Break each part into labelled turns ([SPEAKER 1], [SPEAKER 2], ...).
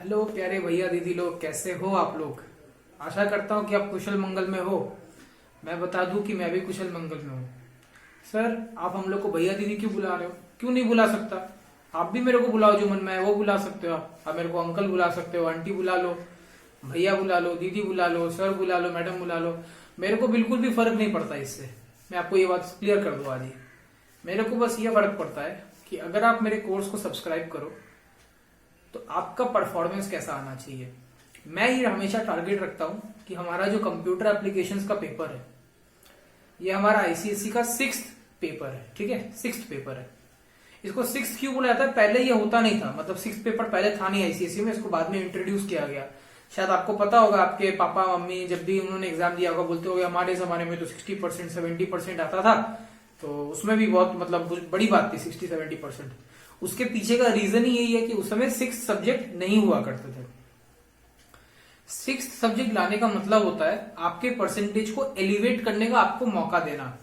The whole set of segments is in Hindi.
[SPEAKER 1] हेलो प्यारे भैया दीदी लोग, कैसे हो आप लोग। आशा करता हूँ कि आप कुशल मंगल में हो। मैं बता दूं कि मैं भी कुशल मंगल में हूँ। सर, आप हम लोग को भैया दीदी क्यों बुला रहे हो? क्यों नहीं बुला सकता? आप भी मेरे को बुलाओ, जो मन में है वो बुला सकते हो। आप मेरे को अंकल बुला सकते हो, आंटी बुला लो, भैया बुला लो, दीदी बुला लो, सर बुला लो, मैडम बुला लो। मेरे को बिल्कुल भी फर्क नहीं पड़ता इससे। मैं आपको ये बात क्लियर कर दूं आज ही। मेरे को बस ये फर्क पड़ता है कि अगर आप मेरे कोर्स को सब्सक्राइब करो तो आपका परफॉर्मेंस कैसा आना चाहिए। मैं ये हमेशा टारगेट रखता हूं कि हमारा जो कंप्यूटर एप्लीकेशंस का पेपर है, ये हमारा आईसीएसई का 6th पेपर है। ठीक है, 6th पेपर है। इसको 6th क्यों बोला जाता है? पहले ये होता नहीं था, मतलब 6th पेपर पहले था नहीं आईसीएसई में, इसको बाद में इंट्रोड्यूस किया गया। शायद आपको पता होगा, आपके पापा मम्मी जब भी उन्होंने एग्जाम दिया होगा बोलते होंगे हमारे जमाने में तो 60% 70% आता था, तो उसमें भी बहुत मतलब बड़ी बात थी 60-70%। उसके पीछे का रीजन ही यही है कि उस समय 6th सब्जेक्ट नहीं हुआ करते थे। 6th सब्जेक्ट लाने का मतलब होता है आपके परसेंटेज को एलिवेट करने का आपको मौका देना।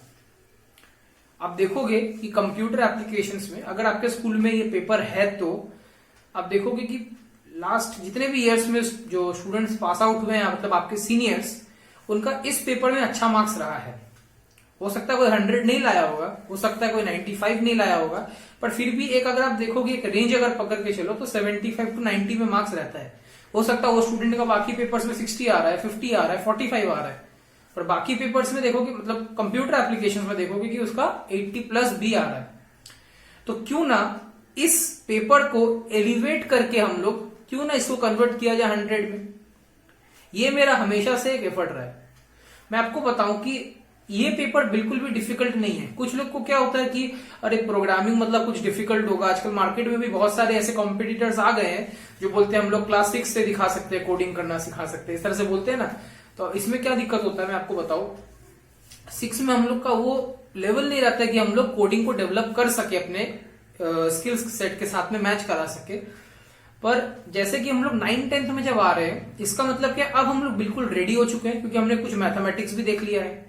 [SPEAKER 1] आप देखोगे कि कंप्यूटर एप्लीकेशंस में अगर आपके स्कूल में ये पेपर है तो आप देखोगे कि लास्ट जितने भी ईयर्स में जो स्टूडेंट्स पास आउट हुए हैं, मतलब आपके सीनियर्स, उनका इस पेपर में अच्छा मार्क्स रहा है। हो सकता है कोई 100 नहीं लाया होगा, हो सकता है कोई 95 नहीं लाया होगा, पर फिर भी एक अगर आप देखोगे एक रेंज अगर पकड़ के चलो तो 75 to 90 में मार्क्स रहता है। हो सकता है वो स्टूडेंट का बाकी पेपर्स में 60 आ रहा है, 50 आ रहा है, 45 आ रहा है, पर बाकी पेपर्स में देखोगे, मतलब कंप्यूटर एप्लीकेशन में देखोगे कि उसका 80+ भी आ रहा है। तो क्यों ना इस पेपर को एलिवेट करके हम लोग क्यों ना इसको कन्वर्ट किया जाए 100 में। ये मेरा हमेशा से एक एफर्ट रहा है। मैं आपको बताऊं कि ये पेपर बिल्कुल भी डिफिकल्ट नहीं है। कुछ लोग को क्या होता है कि अरे प्रोग्रामिंग मतलब कुछ डिफिकल्ट होगा। आजकल मार्केट में भी बहुत सारे ऐसे कॉम्पिटिटर्स आ गए हैं जो बोलते हैं हम लोग क्लास 6 से दिखा सकते हैं, कोडिंग करना सिखा सकते हैं, इस तरह से बोलते हैं ना। तो इसमें क्या दिक्कत होता है मैं आपको बताऊं, 6 में हम लोग का वो लेवल नहीं रहता है कि हम लोग कोडिंग को डेवलप कर सके, अपने स्किल्स सेट के साथ में मैच करा सके। पर जैसे कि हम लोग 9th-10th में जब आ रहे हैं, इसका मतलब क्या, अब हम लोग बिल्कुल रेडी हो चुके हैं क्योंकि हमने कुछ मैथमेटिक्स भी देख लिया है।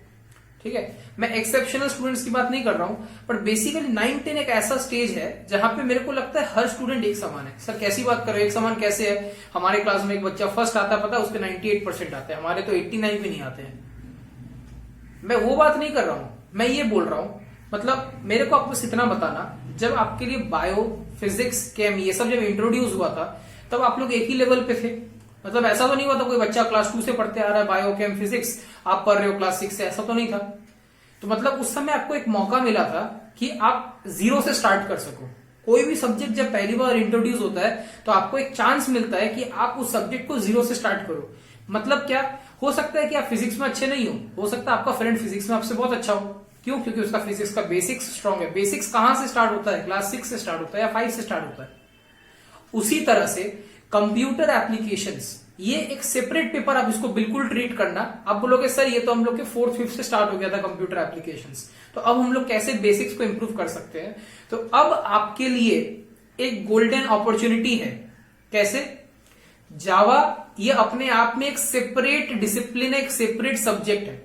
[SPEAKER 1] ठीक है, मैं एक्सेप्शनल स्टूडेंट्स की बात नहीं कर रहा हूं, पर बेसिकली 9-10 एक ऐसा स्टेज है जहां पे मेरे को लगता है हर स्टूडेंट एक समान है। सर कैसी बात कर रहे हो, एक समान कैसे है? हमारे क्लास में एक बच्चा फर्स्ट आता है, पता है उसके 98% आते हैं, हमारे तो 89 भी नहीं आते हैं। मैं वो बात नहीं कर रहा हूं, मैं ये बोल रहा हूं, मतलब मेरे को आपको इतना बताना, जब आपके लिए बायो, फिजिक्स, केम ये सब जब इंट्रोड्यूस हुआ था तब आप लोग एक ही लेवल पे थे। मतलब ऐसा तो नहीं हुआ था कोई बच्चा क्लास 2 से पढ़ते आ रहा है बायो, केम, फिजिक्स, आप पढ़ रहे हो क्लास 6 से, ऐसा तो नहीं था। तो मतलब उस समय आपको एक मौका मिला था कि आप 0 से स्टार्ट कर सको। कोई भी सब्जेक्ट जब पहली बार इंट्रोड्यूस होता है तो आपको एक चांस मिलता है कि आप उस सब्जेक्ट को 0 से स्टार्ट करो। मतलब क्या हो सकता है कि आप फिजिक्स में अच्छे नहीं हो सकता है आपका फ्रेंड फिजिक्स में आपसे बहुत अच्छा हो। क्यों? क्योंकि उसका फिजिक्स का बेसिक्स स्ट्रांग है। बेसिक्स कहां से स्टार्ट होता है? क्लास 6 से स्टार्ट होता है या 5 से स्टार्ट होता है। उसी तरह से कंप्यूटर एप्लीकेशंस, ये एक सेपरेट पेपर, आप इसको बिल्कुल ट्रीट करना। आप बोलोगे सर ये तो हम लोग के 4th-5th से स्टार्ट हो गया था कंप्यूटर एप्लीकेशंस, तो अब हम लोग कैसे बेसिक्स को इंप्रूव कर सकते हैं? तो अब आपके लिए एक गोल्डन अपॉर्चुनिटी है। कैसे? जावा ये अपने आप में एक सेपरेट डिसिप्लिन है, एक सेपरेट सब्जेक्ट है।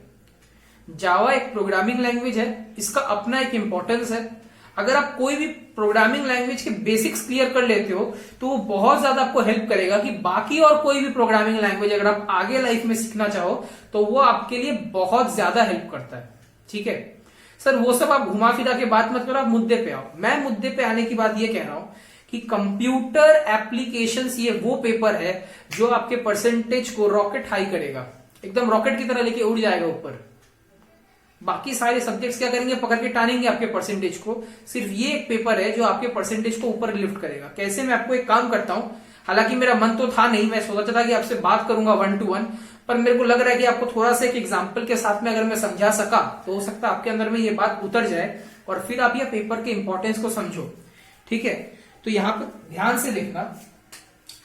[SPEAKER 1] जावा एक प्रोग्रामिंग लैंग्वेज है, इसका अपना एक इंपॉर्टेंस है। अगर आप कोई भी प्रोग्रामिंग लैंग्वेज के बेसिक्स क्लियर कर लेते हो तो वो बहुत ज्यादा आपको हेल्प करेगा कि बाकी और कोई भी प्रोग्रामिंग लैंग्वेज अगर आप आगे लाइफ में सीखना चाहो तो वो आपके लिए बहुत ज्यादा हेल्प करता है। ठीक है सर, वो सब आप घुमा फिरा के बात मत करो, आप मुद्दे पे आओ। मैं मुद्दे पे आने की बात ये कह रहा हूं कि कंप्यूटर एप्लीकेशंस ये वो पेपर है जो आपके परसेंटेज को रॉकेट हाई करेगा, एकदम रॉकेट की तरह लेके उड़ जाएगा ऊपर। बाकी सारे सब्जेक्ट्स क्या करेंगे, पकड़ के टानेंगे आपके परसेंटेज को। सिर्फ ये एक पेपर है जो आपके परसेंटेज को ऊपर लिफ्ट करेगा। कैसे? मैं आपको एक काम करता हूं, हालांकि मेरा मन तो था नहीं, मैं सोचा था कि आपसे बात करूंगा 1-to-1, पर मेरे को लग रहा है कि आपको थोड़ा सा एक एग्जाम्पल के साथ में अगर मैं समझा सका तो हो सकता है आपके अंदर में ये बात उतर जाए और फिर आप ये पेपर के इंपॉर्टेंस को समझो। ठीक है, तो यहाँ पे ध्यान से देखना,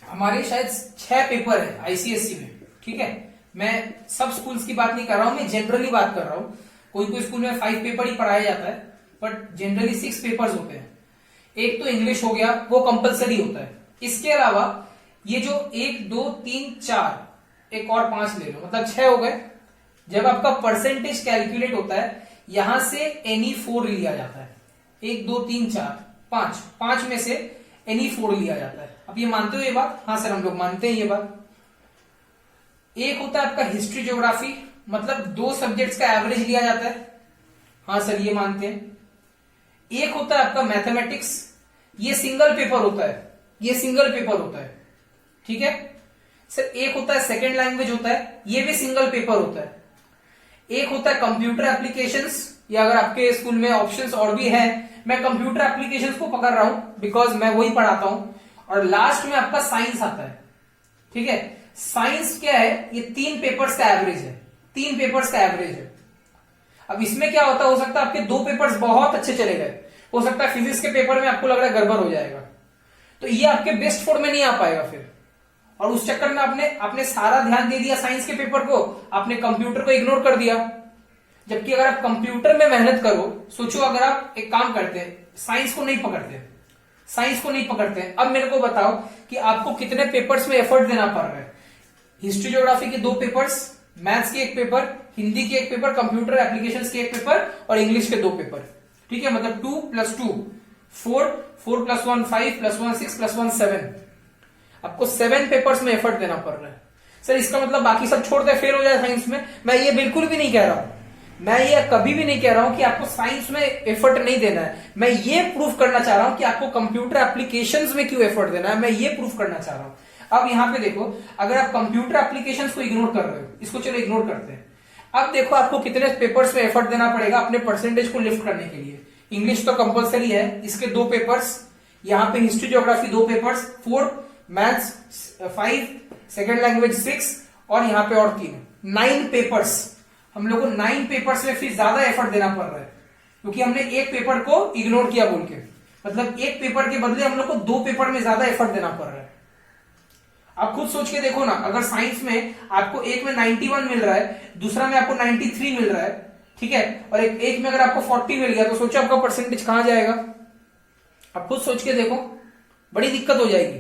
[SPEAKER 1] हमारे शायद 6 पेपर है आईसीएसई में। ठीक है, मैं सब स्कूल्स की बात नहीं कर रहा हूं, मैं जनरली बात कर रहा हूं। कोई कोई स्कूल में 5 पेपर ही पढ़ाया जाता है, बट जनरली 6 पेपर्स होते हैं। एक तो इंग्लिश हो गया, वो कंपलसरी होता है। इसके अलावा ये जो 1, 2, 3, 4, एक और 5 ले लो, मतलब 6 हो गए। जब आपका परसेंटेज कैलकुलेट होता है यहां से एनी 4 लिया जाता है। 1, 2, 3, 4, 5 में से एनी 4 लिया जाता है। अब आप ये मानते हो ये बात? हाँ सर, हम लोग मानते हैं ये बात। एक होता है आपका हिस्ट्री ज्योग्राफी, मतलब 2 सब्जेक्ट्स का एवरेज लिया जाता है। हाँ सर, ये मानते हैं। एक होता है आपका मैथमेटिक्स, ये सिंगल पेपर होता है, ये सिंगल पेपर होता है, ठीक है सर। एक होता है सेकेंड लैंग्वेज होता है, ये भी सिंगल पेपर होता है। एक होता है कंप्यूटर एप्लीकेशंस, या अगर आपके स्कूल में ऑप्शंस और भी है, मैं कंप्यूटर एप्लीकेशंस को पकड़ रहा हूं बिकॉज मैं वही पढ़ाता हूं। और लास्ट में आपका साइंस आता है, ठीक है। साइंस क्या है? ये 3 पेपर्स का एवरेज है, 3 पेपर्स का एवरेज है। अब इसमें क्या होता हो सकता है आपके 2 पेपर्स बहुत अच्छे चले गए, हो सकता है फिजिक्स के पेपर में आपको लग रहा है गड़बड़ हो जाएगा, तो ये आपके बेस्ट फॉर्म में नहीं आ पाएगा फिर। और उस चक्कर में आपने सारा ध्यान दे दिया साइंस के पेपर को, आपने कंप्यूटर को इग्नोर कर दिया। जबकि अगर आप कंप्यूटर में मेहनत करो, सोचो अगर आप एक काम करते हैं, साइंस को नहीं पकड़ते, साइंस को नहीं पकड़ते हैं, अब मेरे को बताओ कि आपको कितने पेपर्स में एफर्ट देना पड़ रहा है। हिस्ट्री ज्योग्राफी के 2 पेपर्स, मैथ्स के 1 पेपर, हिंदी के 1 पेपर, कंप्यूटर एप्लीकेशंस के 1 पेपर और इंग्लिश के 2 पेपर, ठीक है। मतलब 2 + 2 4, 4 + 1 5 + 1 6 + 1 7, आपको 7 पेपर्स में एफर्ट देना पड़ रहा है। सर इसका मतलब बाकी सब छोड़ दे, फेल हो जाए साइंस में? मैं ये बिल्कुल भी नहीं कह रहा हूं, मैं ये कभी भी नहीं कह रहा हूं कि आपको साइंस में एफर्ट नहीं देना है। मैं ये प्रूफ करना चाह रहा हूं कि आपको कंप्यूटर एप्लीकेशंस में क्यों एफर्ट देना है, मैं ये प्रूफ करना चाह रहा हूं। अब यहां पे देखो, अगर आप कंप्यूटर एप्लीकेशंस को इग्नोर कर रहे हो, इसको चलो इग्नोर करते हैं। अब देखो आपको कितने पेपर्स में एफर्ट देना पड़ेगा अपने परसेंटेज को लिफ्ट करने के लिए। इंग्लिश तो कंपलसरी है, इसके 2 पेपर्स, यहाँ पे history geography 2 papers, 4, maths 5, second language 6 और यहाँ पे और 3, 9 पेपर्स। हम लोग को 9 पेपर्स में फिर ज्यादा एफर्ट देना पड़ रहा है, क्योंकि हमने एक पेपर को इग्नोर किया बोल के। मतलब एक पेपर के बदले हम लोग को 2 पेपर में ज्यादा एफर्ट देना पड़ रहा है। आप खुद सोच के देखो ना, अगर साइंस में आपको एक में 91 मिल रहा है, दूसरा में आपको 93 मिल रहा है, ठीक है, और एक में अगर आपको 40 मिल गया, तो सोचो आपका परसेंटेज कहां जाएगा। आप खुद सोच के देखो, बड़ी दिक्कत हो जाएगी।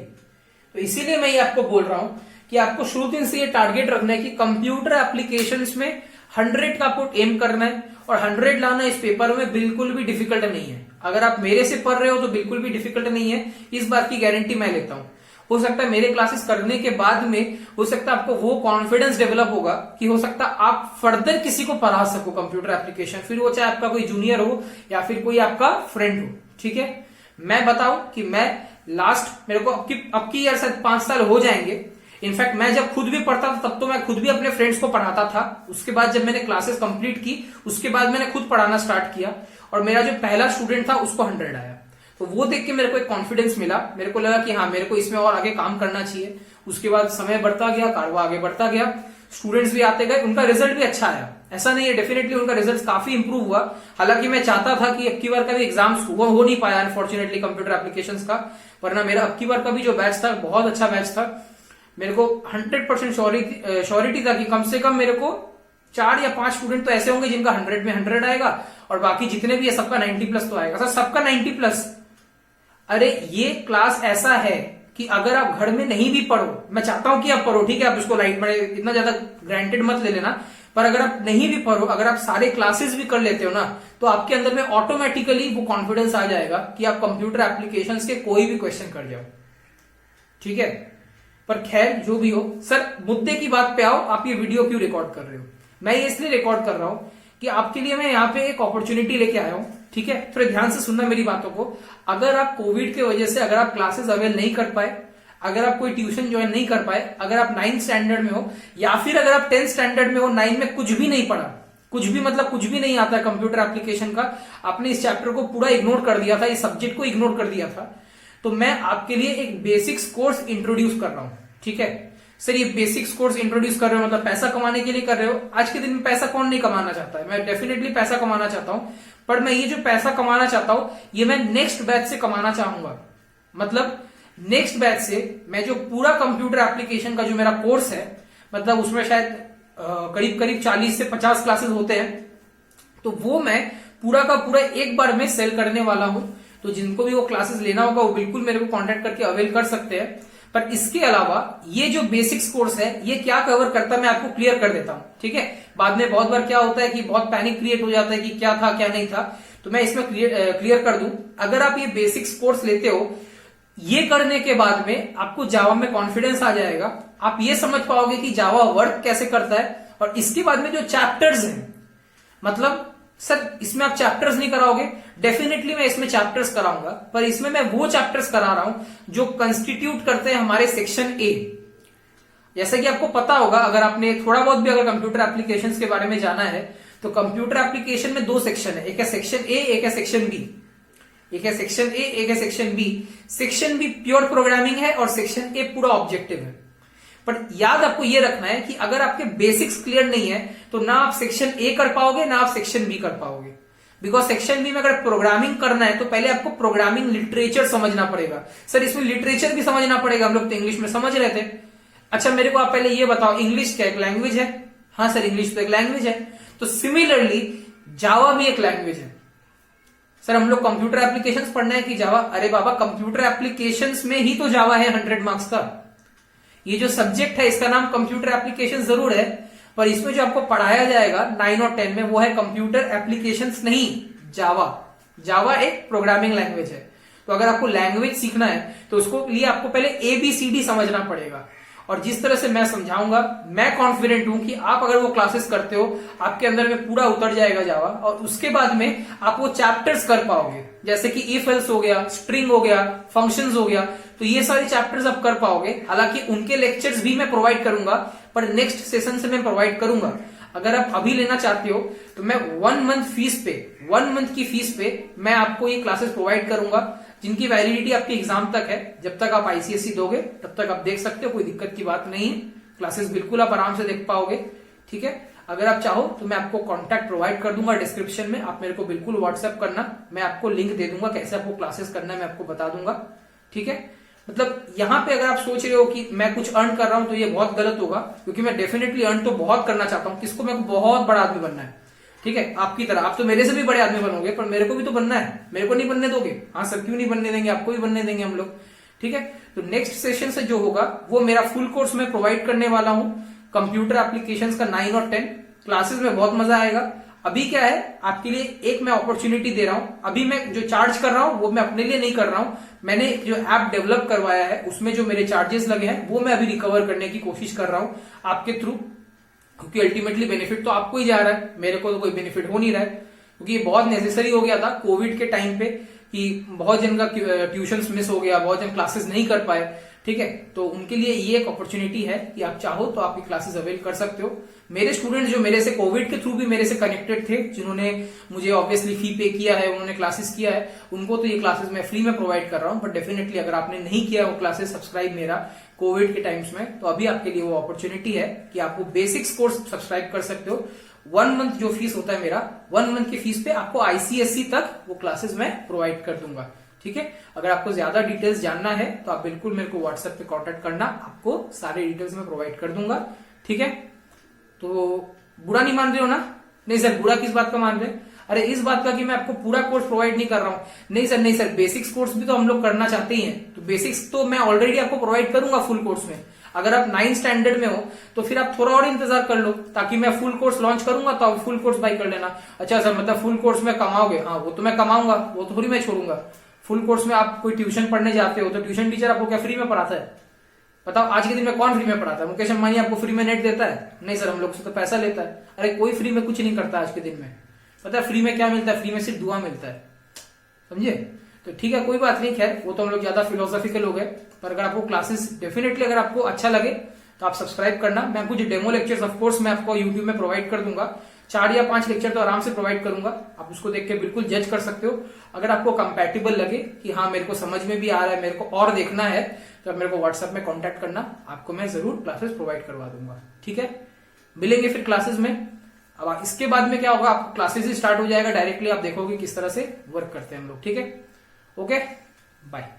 [SPEAKER 1] तो इसीलिए मैं ये आपको बोल रहा हूं कि आपको शुरू दिन से ये टारगेट रखना है कि कंप्यूटर एप्लीकेशंस में 100 का आपको एम करना है, और 100 लाना इस पेपर में बिल्कुल भी डिफिकल्ट नहीं है। अगर आप मेरे से पढ़ रहे हो तो बिल्कुल भी डिफिकल्ट नहीं है, इस बात की गारंटी मैं लेता हूं। हो सकता है मेरे क्लासेस करने के बाद में हो सकता है आपको वो कॉन्फिडेंस डेवलप होगा कि हो सकता है आप फर्दर किसी को पढ़ा सको कंप्यूटर एप्लीकेशन, फिर वो चाहे आपका कोई जूनियर हो या फिर कोई आपका फ्रेंड हो, ठीक है। मैं बताऊं कि मैं लास्ट, मेरे को अब की यार शायद 5 साल हो जाएंगे। इनफैक्ट मैं जब खुद भी पढ़ता था तब तो मैं खुद भी अपने फ्रेंड्स को पढ़ाता था। उसके बाद जब मैंने क्लासेस कंप्लीट की, उसके बाद मैंने खुद पढ़ाना स्टार्ट किया, और मेरा जो पहला स्टूडेंट था उसको 100 आया। तो वो देख के मेरे को एक कॉन्फिडेंस मिला, मेरे को लगा कि हाँ मेरे को इसमें और आगे काम करना चाहिए। उसके बाद समय बढ़ता गया, कारवा आगे बढ़ता गया, स्टूडेंट्स भी आते गए, उनका रिजल्ट भी अच्छा आया। ऐसा नहीं है, डेफिनेटली उनका रिजल्ट काफी इंप्रूव हुआ। हालांकि मैं चाहता था कि अब की बार का भी एग्जाम हो नहीं पाया अनफॉर्चुनेटली कंप्यूटर एप्लीकेशंस का, वरना मेरा अब की बार का भी जो बैच था बहुत अच्छा बैच था। मेरे को 100% श्योरिटी था कि कम से कम मेरे को 4 या 5 स्टूडेंट तो ऐसे होंगे जिनका 100 में 100 आएगा, और बाकी जितने भी है सबका 90+ तो आएगा। सर सबका 90+? अरे ये क्लास ऐसा है कि अगर आप घर में नहीं भी पढ़ो, मैं चाहता हूं कि आप पढ़ो, ठीक है, आप इसको लाइट में इतना ज्यादा ग्रांटेड मत ले लेना, पर अगर आप नहीं भी पढ़ो, अगर आप सारे क्लासेस भी कर लेते हो ना, तो आपके अंदर में ऑटोमेटिकली वो कॉन्फिडेंस आ जाएगा कि आप कंप्यूटर एप्लीकेशंस के कोई भी क्वेश्चन कर जाओ, ठीक है। पर खैर जो भी हो, सर मुद्दे की बात पे आओ, आप ये वीडियो क्यों रिकॉर्ड कर रहे हो? मैं ये इसलिए रिकॉर्ड कर रहा हूं कि आपके लिए मैं यहाँ पे एक अपॉर्चुनिटी लेके आया हूं, ठीक है। थोड़े ध्यान से सुनना मेरी बातों को। अगर आप कोविड की वजह से अगर आप क्लासेस अवेल नहीं कर पाए, अगर आप कोई ट्यूशन ज्वाइन नहीं कर पाए, अगर आप 9th स्टैंडर्ड में हो या फिर अगर आप 10th स्टैंडर्ड में हो, 9 में कुछ भी नहीं पढ़ा, कुछ भी मतलब कुछ भी नहीं आता कंप्यूटर एप्लीकेशन का, आपने इस चैप्टर को पूरा इग्नोर कर दिया था, इस सब्जेक्ट को इग्नोर कर दिया था, तो मैं आपके लिए एक बेसिक्स कोर्स इंट्रोड्यूस कर रहा हूं, ठीक है। सर ये बेसिक्स कोर्स इंट्रोड्यूस कर रहे हो मतलब पैसा कमाने के लिए कर रहे हो? आज के दिन में पैसा कौन नहीं कमाना चाहता है? मैं डेफिनेटली पैसा कमाना चाहता हूं, पर मैं ये जो पैसा कमाना चाहता हूं ये मैं नेक्स्ट बैच से कमाना चाहूंगा। मतलब नेक्स्ट बैच से मैं जो पूरा कंप्यूटर एप्लीकेशन का जो मेरा कोर्स है, मतलब उसमें शायद करीब करीब 40 से 50 क्लासेस होते हैं, तो वो मैं पूरा का पूरा एक बार में सेल करने वाला हूं। तो जिनको भी वो क्लासेस लेना होगा वो बिल्कुल मेरे को कांटेक्ट करके अवेल कर सकते हैं। पर इसके अलावा ये जो बेसिक्स कोर्स है ये क्या कवर करता है मैं आपको क्लियर कर देता हूं, ठीक है। बाद में बहुत बार क्या होता है कि बहुत पैनिक क्रिएट हो जाता है कि क्या था क्या नहीं था, तो मैं इसमें क्लियर कर दूं। अगर आप ये बेसिक्स कोर्स लेते हो ये करने के बाद में आपको जावा में कॉन्फिडेंस आ जाएगा, आप ये समझ पाओगे कि जावा वर्क कैसे करता है। और इसके बाद में जो चैप्टर्स हैं, मतलब सर इसमें आप चैप्टर्स नहीं कराओगे, डेफिनेटली मैं इसमें चैप्टर्स कराऊंगा, पर इसमें मैं वो चैप्टर्स करा रहा हूं जो कंस्टिट्यूट करते हैं हमारे सेक्शन ए। जैसे कि आपको पता होगा, अगर आपने थोड़ा बहुत भी अगर कंप्यूटर एप्लीकेशंस के बारे में जाना है, तो कंप्यूटर एप्लीकेशन में दो सेक्शन है, एक है सेक्शन ए, एक है सेक्शन बी। एक है सेक्शन ए, एक है section B. Section B pure programming है और सेक्शन ए पूरा ऑब्जेक्टिव है। पर याद आपको ये रखना है कि अगर आपके बेसिक्स क्लियर नहीं है तो ना आप सेक्शन ए कर पाओगे ना आप सेक्शन बी कर पाओगे। बिकॉज सेक्शन बी में अगर प्रोग्रामिंग करना है तो पहले आपको प्रोग्रामिंग लिटरेचर समझना पड़ेगा। सर इसमें लिटरेचर भी समझना पड़ेगा, हम लोग तो इंग्लिश में समझ रहे थे। अच्छा मेरे को आप पहले ये बताओ, इंग्लिश क्या एक लैंग्वेज है? हाँ सर इंग्लिश तो एक लैंग्वेज है। तो सिमिलरली जावा भी एक लैंग्वेज है। सर हम लोग कंप्यूटर एप्लीकेशंस पढ़ना है कि जावा? अरे बाबा कंप्यूटर एप्लीकेशंस में ही तो जावा है 100 मार्क्स का। ये जो सब्जेक्ट है इसका नाम कंप्यूटर एप्लीकेशन जरूर है, पर इसमें जो आपको पढ़ाया जाएगा 9 और 10 में वो है कंप्यूटर एप्लीकेशंस नहीं, जावा। जावा एक प्रोग्रामिंग लैंग्वेज है। तो अगर आपको लैंग्वेज सीखना है तो उसको लिए आपको पहले ABCD समझना पड़ेगा। और जिस तरह से मैं समझाऊंगा, मैं कॉन्फिडेंट हूं कि आप अगर वो क्लासेस करते हो आपके अंदर में पूरा उतर जाएगा जावा, और उसके बाद में आप वो चैप्टर्स कर पाओगे, जैसे कि इफ एल्स हो गया, स्ट्रिंग हो गया, फंक्शंस हो गया। तो ये सारे चैप्टर्स आप कर पाओगे। हालांकि उनके लेक्चर्स भी मैं प्रोवाइड करूंगा, पर नेक्स्ट सेशन से मैं प्रोवाइड करूंगा। अगर आप अभी लेना चाहते हो तो मैं 1 मंथ की फीस पे मैं आपको ये क्लासेस प्रोवाइड करूंगा, जिनकी वैलिडिटी आपके एग्जाम तक है। जब तक आप ICSE दोगे तब तक आप देख सकते हो, कोई दिक्कत की बात नहीं है। क्लासेस बिल्कुल आप आराम से देख पाओगे, ठीक है। अगर आप चाहो तो मैं आपको कॉन्टैक्ट प्रोवाइड कर दूंगा डिस्क्रिप्शन में, आप मेरे को बिल्कुल व्हाट्सएप करना, मैं आपको लिंक दे दूंगा, कैसे आपको क्लासेस करना है मैं आपको बता दूंगा, ठीक है। मतलब यहाँ पे अगर आप सोच रहे हो कि मैं कुछ अर्न कर रहा हूं तो ये बहुत गलत होगा, क्योंकि मैं डेफिनेटली अर्न तो बहुत करना चाहता हूँ। किसको? मैं बहुत बड़ा आदमी बनना है, ठीक है, आपकी तरह। आप तो मेरे से भी बड़े आदमी बनोगे, पर मेरे को भी तो बनना है। मेरे को नहीं बनने दोगे? हाँ सर क्यों नहीं बनने देंगे, आपको भी बनने देंगे हम लोग, ठीक है। तो नेक्स्ट सेशन से जो होगा वो मेरा फुल कोर्स में प्रोवाइड करने वाला हूं, कंप्यूटर एप्लीकेशंस का 9 और 10 क्लासेस में बहुत मजा आएगा। अभी क्या है आपके लिए एक मैं अपॉर्चुनिटी दे रहा हूं। अभी मैं जो चार्ज कर रहा हूं वो मैं अपने लिए नहीं कर रहा हूं, मैंने जो ऐप डेवलप करवाया है उसमें जो मेरे चार्जेस लगे हैं वो मैं अभी रिकवर करने की कोशिश कर रहा हूं आपके थ्रू, क्योंकि अल्टीमेटली बेनिफिट तो आपको ही जा रहा है, मेरे को तो कोई बेनिफिट हो नहीं रहा है। क्योंकि ये बहुत नेसेसरी हो गया था कोविड के टाइम पे कि बहुत जन का ट्यूशंस मिस हो गया, बहुत जन क्लासेस नहीं कर पाए, ठीक है। तो उनके लिए ये एक अपॉर्चुनिटी है कि आप चाहो तो आप ये क्लासेस अवेल कर सकते हो। मेरे स्टूडेंट्स जो मेरे से कोविड के थ्रू भी मेरे से कनेक्टेड थे, जिन्होंने मुझे ऑब्वियसली फी पे किया है, उन्होंने क्लासेस किया है, उनको तो ये क्लासेस मैं फ्री में प्रोवाइड कर रहा हूं। बट डेफिनेटली अगर आपने नहीं किया वो क्लासेस सब्सक्राइब मेरा कोविड के टाइम्स में, तो अभी आपके लिए वो अपॉर्चुनिटी है कि आप वो बेसिक्स कोर्स सब्सक्राइब कर सकते हो। 1 मंथ जो फीस होता है मेरा, 1 मंथ की फीस पे आपको ICSE तक वो क्लासेस मैं प्रोवाइड कर दूंगा, ठीक है। अगर आपको ज्यादा डिटेल्स जानना है तो आप बिल्कुल मेरे को व्हाट्सएप पे कांटेक्ट करना, आपको सारे डिटेल्स मैं प्रोवाइड कर दूंगा, ठीक है। तो बुरा नहीं मान रहे हो ना? नहीं सर बुरा किस बात का मान रहे? अरे इस बात का कि मैं आपको पूरा कोर्स प्रोवाइड नहीं कर रहा हूं। नहीं सर बेसिक्स कोर्स भी तो हम लोग करना चाहते ही हैं, तो बेसिक्स तो मैं ऑलरेडी आपको प्रोवाइड करूंगा फुल कोर्स में। अगर आप 9th स्टैंडर्ड में हो तो फिर आप थोड़ा और इंतजार कर लो, ताकि मैं फुल कोर्स लॉन्च करूंगा तो आप फुल कोर्स बाय कर लेना। अच्छा सर मतलब फुल कोर्स में कमाओगे? हाँ वो तो मैं कमाऊंगा, वो तो थोड़ी मैं छोड़ूंगा। फुल कोर्स में आप कोई ट्यूशन पढ़ने जाते हो तो ट्यूशन टीचर आपको क्या फ्री में पढ़ाता है? बताओ आज के दिन में कौन फ्री में पढ़ाता है? मुकेश अंबानी आपको फ्री में नेट देता है? नहीं सर हम लोग से तो पैसा लेता है। अरे कोई फ्री में कुछ नहीं करता आज के दिन में। पता है फ्री में क्या मिलता है? फ्री में सिर्फ दुआ मिलता है, समझे? तो ठीक है कोई बात नहीं, खैर वो तो हम लोग ज्यादा फिलोसॉफिकल हो गए। पर अगर आपको क्लासेस डेफिनेटली अगर आपको अच्छा लगे तो आप सब्सक्राइब करना। मैं कुछ डेमो लेक्चर्स ऑफकोर्स मैं आपको यूट्यूब में प्रोवाइड कर दूंगा, 4 या 5 लेक्चर तो आराम से प्रोवाइड करूंगा। आप उसको देख के बिल्कुल जज कर सकते हो। अगर आपको कंपैटिबल लगे कि हाँ मेरे को समझ में भी आ रहा है, मेरे को और देखना है, तो आप मेरे को व्हाट्सएप में कांटेक्ट करना, आपको मैं जरूर क्लासेस प्रोवाइड करवा दूंगा, ठीक है। मिलेंगे फिर क्लासेस में। अब इसके बाद में क्या होगा, आपको क्लासेस ही स्टार्ट हो जाएगा डायरेक्टली, आप देखोगे किस तरह से वर्क करते हैं हम लोग, ठीक है। Okay bye.